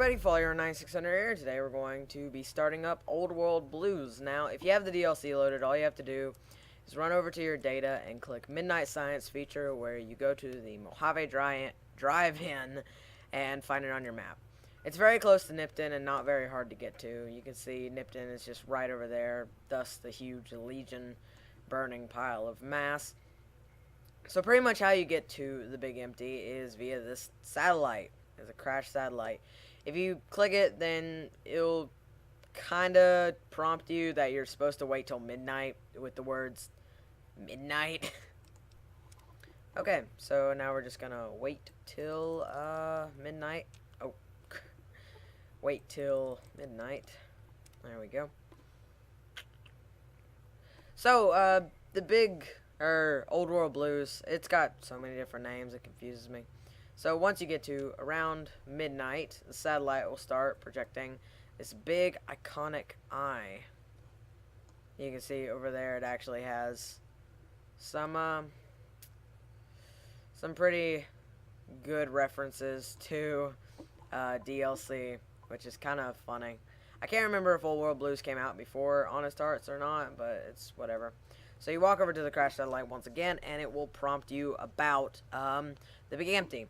everybody, Follower 9600 here. Today we're going to be starting up Old World Blues. Now, if you have the DLC loaded, all you have to do is run over to your data and click Midnight Science feature, where you go to the Mojave Drive-In and find it on your map. It's very close to Nipton and not very hard to get to. You can see Nipton is just right over there, thus the huge Legion burning pile of mass. So pretty much how you get to the Big Empty is via this satellite. It's a crashed satellite. If you click it, then it'll kind of prompt you that you're supposed to wait till midnight with the words midnight. Okay, so now we're just gonna wait till midnight. Oh, wait till midnight. There we go. So the big Old World Blues, it's got so many different names it confuses me. So once you get to around midnight, the satellite will start projecting this big iconic eye. You can see over there it actually has some pretty good references to DLC, which is kind of funny. I can't remember if Old World Blues came out before Honest Hearts or not, but it's whatever. So you walk over to the crash satellite once again, and it will prompt you about the Big Empty.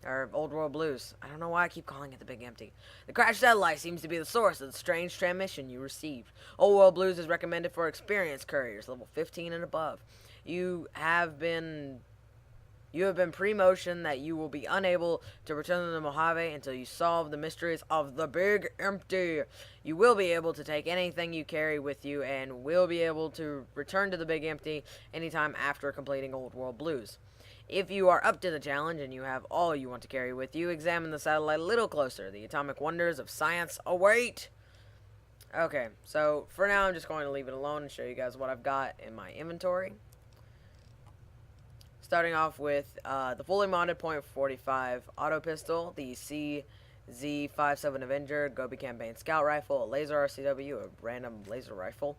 Or Old World Blues. I don't know why I keep calling it the Big Empty. The crashed satellite seems to be the source of the strange transmission you received. Old World Blues is recommended for experienced couriers, level 15 and above. You have been pre-motioned that you will be unable to return to the Mojave until you solve the mysteries of the Big Empty. You will be able to take anything you carry with you and will be able to return to the Big Empty anytime after completing Old World Blues. If you are up to the challenge and you have all you want to carry with you, examine the satellite a little closer. The atomic wonders of science await. Okay, so for now I'm just going to leave it alone and show you guys what I've got in my inventory. Starting off with the fully modded .45 auto pistol, the CZ57 Avenger, Gobi Campaign Scout Rifle, a laser RCW, a random laser rifle,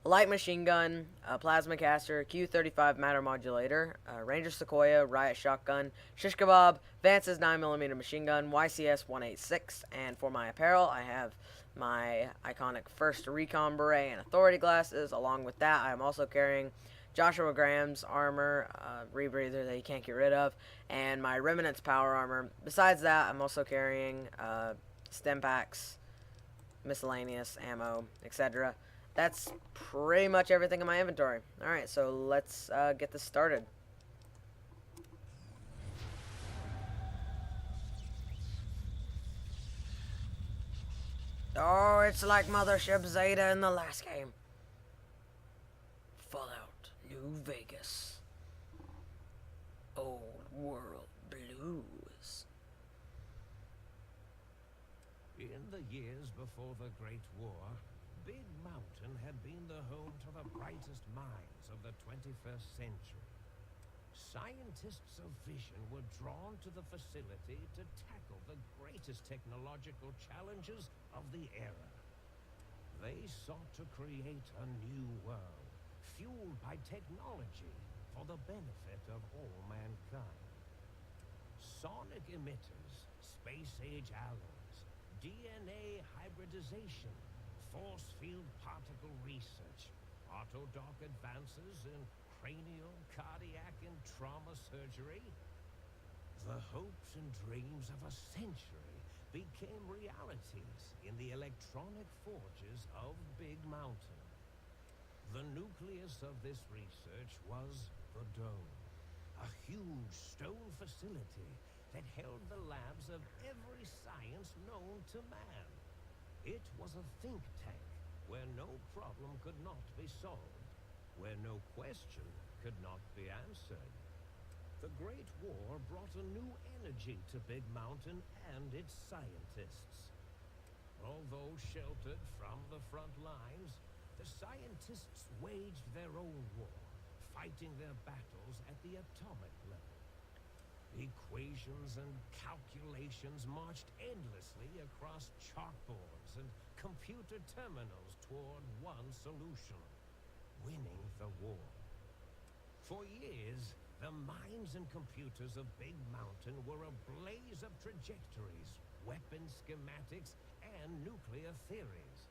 light machine gun, a plasma caster, Q35 matter modulator, Ranger Sequoia, riot shotgun, shish kebab, Vance's 9mm machine gun, YCS 186, and for my apparel I have my iconic first recon beret and authority glasses. Along with that, I am also carrying Joshua Graham's armor, rebreather that you can't get rid of, and my Remnant's power armor. Besides that, I'm also carrying stem packs, miscellaneous ammo, etc. That's pretty much everything in my inventory. Alright, so let's get this started. Oh, it's like Mothership Zeta in the last game. Fallout New Vegas. Old World Blues. In the years before the Great War, Big Mountain had been the home to the brightest minds of the 21st century. Scientists of vision were drawn to the facility to tackle the greatest technological challenges of the era. They sought to create a new world, fueled by technology for the benefit of all mankind. Sonic emitters, space-age alloys, DNA hybridization, force field particle research, autodoc advances in cranial, cardiac, and trauma surgery. The hopes and dreams of a century became realities in the electronic forges of Big Mountain. The nucleus of this research was the Dome, a huge stone facility that held the labs of every science known to man. It was a think tank where no problem could not be solved, where no question could not be answered. The Great War brought a new energy to Big Mountain and its scientists. Although sheltered from the front lines, the scientists waged their own war, fighting their battles at the atomic level. Equations and calculations marched endlessly across chalkboards and computer terminals toward one solution: winning the war. For years, the minds and computers of Big Mountain were a blaze of trajectories, weapon schematics, and nuclear theories.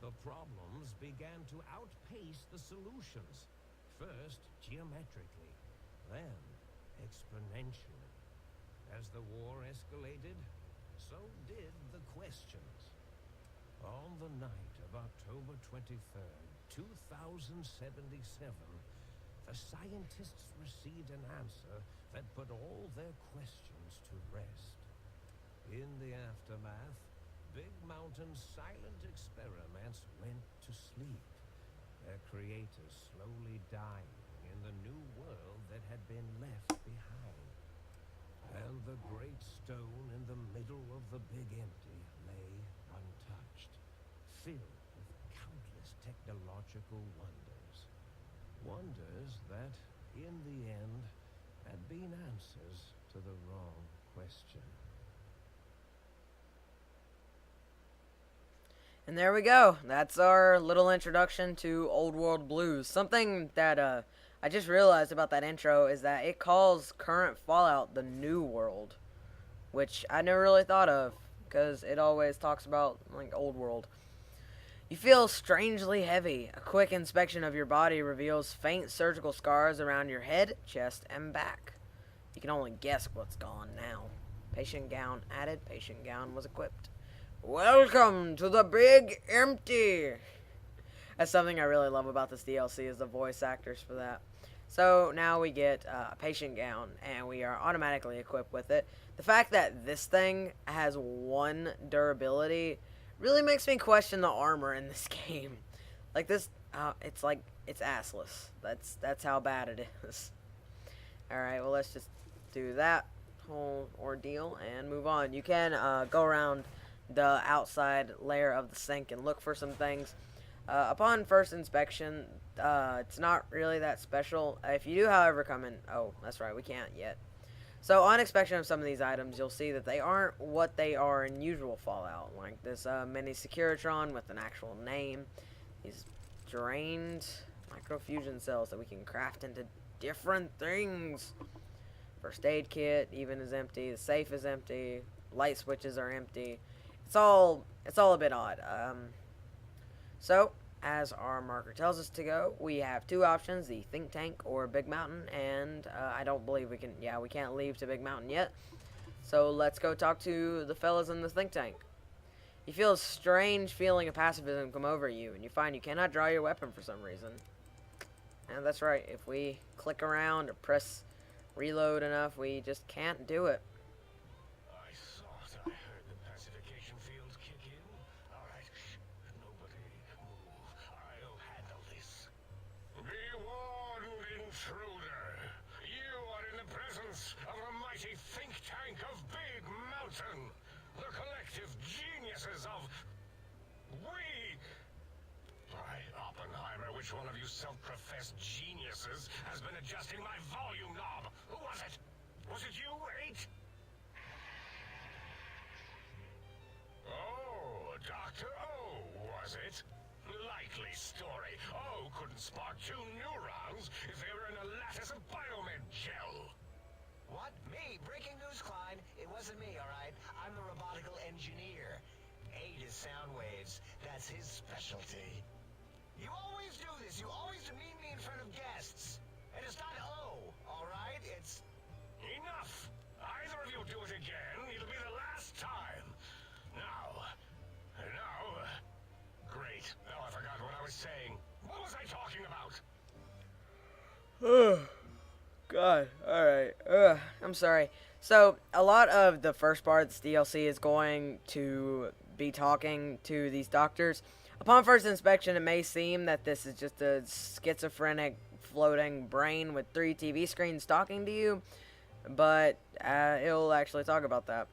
The problems began to outpace the solutions, first geometrically, then exponentially. As the war escalated, so did the questions. On the night of October 23rd, 2077, the scientists received an answer that put all their questions to rest. In the aftermath, Big Mountain's silent experiments went to sleep, their creators slowly dying in the new world that had been left behind. And the great stone in the middle of the Big Empty lay untouched, filled with countless technological wonders. Wonders that, in the end, had been answers to the wrong question. And there we go. That's our little introduction to Old World Blues. Something that I just realized about that intro is that it calls current Fallout the New World, which I never really thought of, because it always talks about, like, Old World. You feel strangely heavy. A quick inspection of your body reveals faint surgical scars around your head, chest, and back. You can only guess what's gone now. Patient gown added. Patient gown was equipped. Welcome to the Big Empty. That's something I really love about this DLC is the voice actors for that. So now we get a patient gown, and we are automatically equipped with it. The fact that this thing has 1 durability really makes me question the armor in this game. Like this, it's assless. That's how bad it is. All right, well, let's just do that whole ordeal and move on. You can go around the outside layer of the sink and look for some things. Upon first inspection, it's not really that special. If you do, however, come in... Oh, that's right, we can't yet. So, on inspection of some of these items, you'll see that they aren't what they are in usual Fallout. Like this mini Securitron with an actual name. These drained microfusion cells that we can craft into different things. First aid kit even is empty. The safe is empty. Light switches are empty. It's all a bit odd. So, as our marker tells us to go, we have 2 options, the Think Tank or Big Mountain, and I don't believe we can't leave to Big Mountain yet. So let's go talk to the fellas in the Think Tank. You feel a strange feeling of pacifism come over you, and you find you cannot draw your weapon for some reason. And that's right, if we click around or press reload enough, we just can't do it. Think tank of Big Mountain, the collective geniuses of we. By Oppenheimer, which one of you self-professed geniuses has been adjusting my volume knob? Who was it? Was it you, 8? Oh, Dr. O, was it? Likely story. O couldn't spark 2 neurons if they were in a lattice of biomed gel. What? Me? Breaking news, Klein. It wasn't me, all right? I'm the robotical engineer. 8 is sound waves. That's his specialty. You always do this. You always demean me in front of guests. And it's not O, all right? It's... Enough! Either of you do it again, it'll be the last time. Now... Great. Now I forgot what I was saying. What was I talking about? God, alright. I'm sorry. So, a lot of the first part of this DLC is going to be talking to these doctors. Upon first inspection, it may seem that this is just a schizophrenic floating brain with 3 TV screens talking to you, but it'll actually talk about that.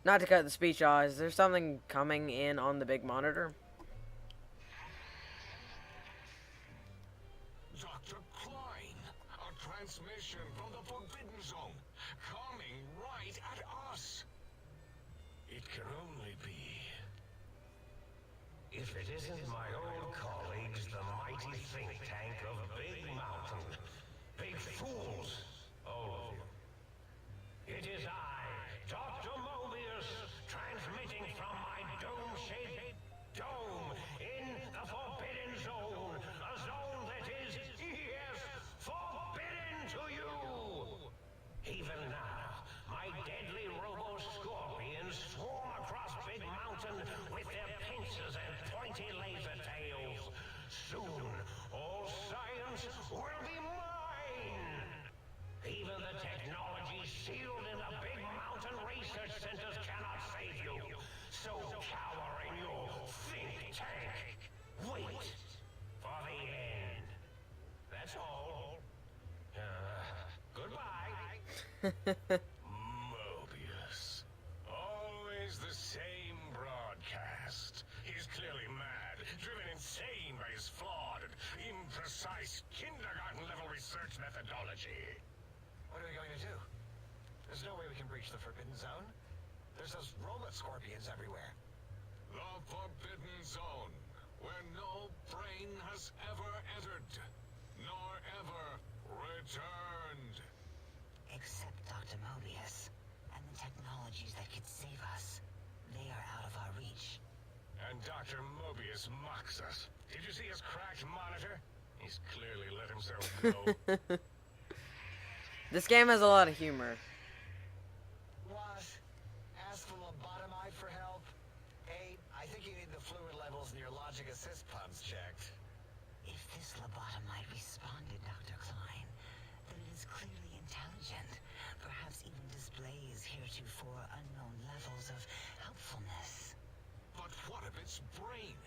Not to cut the speech off, is there something coming in on the big monitor? Transmission from the Forbidden Zone, coming right at us. It can only be... If it isn't my old colleagues, the mighty think tank of Big Mountain. Big fools, all of you. It is I, Dr. Mobius. Always the same broadcast. He's clearly mad, driven insane by his flawed and imprecise kindergarten-level research methodology. What are we going to do? There's no way we can breach the Forbidden Zone. There's those robot scorpions everywhere. The Forbidden Zone, where no brain has ever entered, nor ever returned. Except Dr. Mobius and the technologies that could save us. They are out of our reach. And Dr. Mobius mocks us. Did you see his cracked monitor? He's clearly let himself go. This game has a lot of humor. What? Ask the lobotomite for help? Hey, I think you need the fluid levels in your logic assist pumps checked. If this lobotomite responded, Dr. Klein, then it is clearly intelligent. Perhaps even displays heretofore unknown levels of helpfulness. But what of its brain?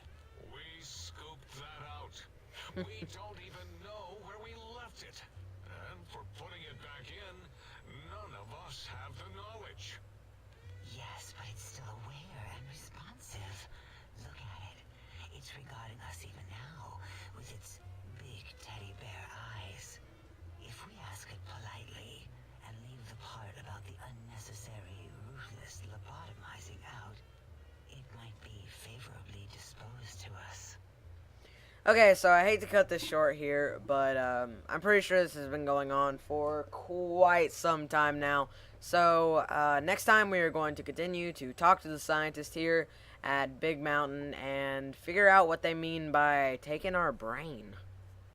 We scooped that out. We don't even know where we left it. And for putting it back in, none of us have the knowledge. Yes, but it's still aware and responsive. Look at it. It's regarding us even now with its big teddy bear eyes. If we ask it politely and leave the part about the unnecessary, ruthless lobotomizing out, it might be favorably disposed to us. Okay, so I hate to cut this short here, but I'm pretty sure this has been going on for quite some time now. So next time we are going to continue to talk to the scientist here at Big Mountain and figure out what they mean by taking our brain.